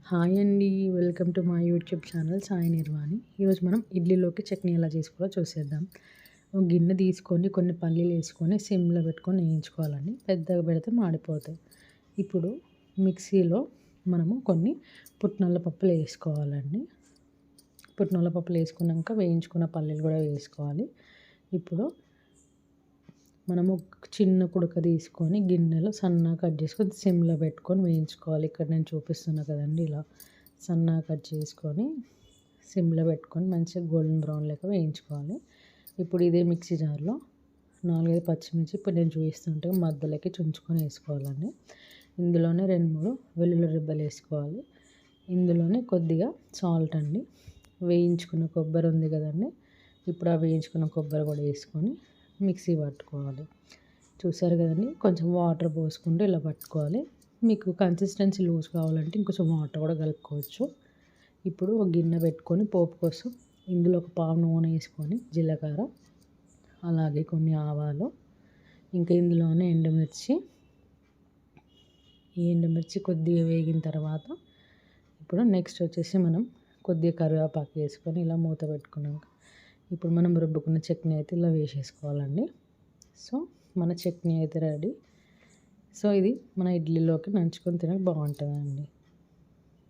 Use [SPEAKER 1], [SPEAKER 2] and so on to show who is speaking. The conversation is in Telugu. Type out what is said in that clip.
[SPEAKER 1] హాయ్ అండి. Welcome to my YouTube channel Sai Nirvani. ఈరోజు మనం ఇడ్లీలోకి చట్నీ ఎలా చేసుకోవాలో చూసేద్దాం. ఒక గిన్నె తీసుకొని కొన్ని పల్లీలు వేసుకొని సిమ్లో పెట్టుకొని వేయించుకోవాలండి. పెద్దగా పెడితే మాడిపోతాయి. ఇప్పుడు మిక్సీలో మనము కొన్ని పుట్నాల పప్పులు వేసుకోవాలండి. పుట్నాల పప్పులు వేసుకున్నాక వేయించుకున్న పల్లీలు కూడా వేసుకోవాలి. ఇప్పుడు మనము చిన్న కుడక తీసుకొని గిన్నెలో సన్నగా కట్ చేసుకొని సిమ్లో పెట్టుకొని వేయించుకోవాలి. ఇక్కడ నేను చూపిస్తున్నా కదండి, ఇలా సన్నగా కట్ చేసుకొని సిమ్లో పెట్టుకొని మంచిగా గోల్డెన్ బ్రౌన్ లెక్క వేయించుకోవాలి. ఇప్పుడు ఇదే మిక్సీ జార్లో 4-5 పచ్చిమిర్చి ఇప్పుడు నేను చూపిస్తుంటే మధ్యలోకి చుంచుకొని వేసుకోవాలండి. ఇందులోనే 2-3 వెల్లుల్లి రెబ్బలు వేసుకోవాలి. ఇందులోనే కొద్దిగా సాల్ట్ అండి. వేయించుకున్న కొబ్బరి ఉంది కదండి, ఇప్పుడు ఆ వేయించుకున్న కొబ్బరి కూడా వేసుకొని మిక్సీ పట్టుకోవాలి. చూసారు కదండి, కొంచెం వాటర్ పోసుకుంటూ ఇలా పట్టుకోవాలి. మీకు కన్సిస్టెన్సీ లూజ్ కావాలంటే ఇంకొంచెం వాటర్ కూడా కలుపుకోవచ్చు. ఇప్పుడు ఒక గిన్నె పెట్టుకొని పోపు కోసం ఇందులో ఒక పావు నూనె వేసుకొని జీలకర్ర, అలాగే కొన్ని ఆవాలు, ఇంకా ఇందులోనే ఎండుమిర్చి. ఈ ఎండుమిర్చి కొద్దిగా వేగిన తర్వాత ఇప్పుడు నెక్స్ట్ వచ్చేసి మనం కొద్దిగా కరివేపాకు వేసుకొని ఇలా మూత పెట్టుకున్నాక ఇప్పుడు మనం రుబ్బుకున్న చట్నీ అయితే ఇలా వేసేసుకోవాలండి. సో మన చట్నీ అయితే రెడీ. సో ఇది మన ఇడ్లీలోకి నంచుకొని తినక బాగుంటుందండి.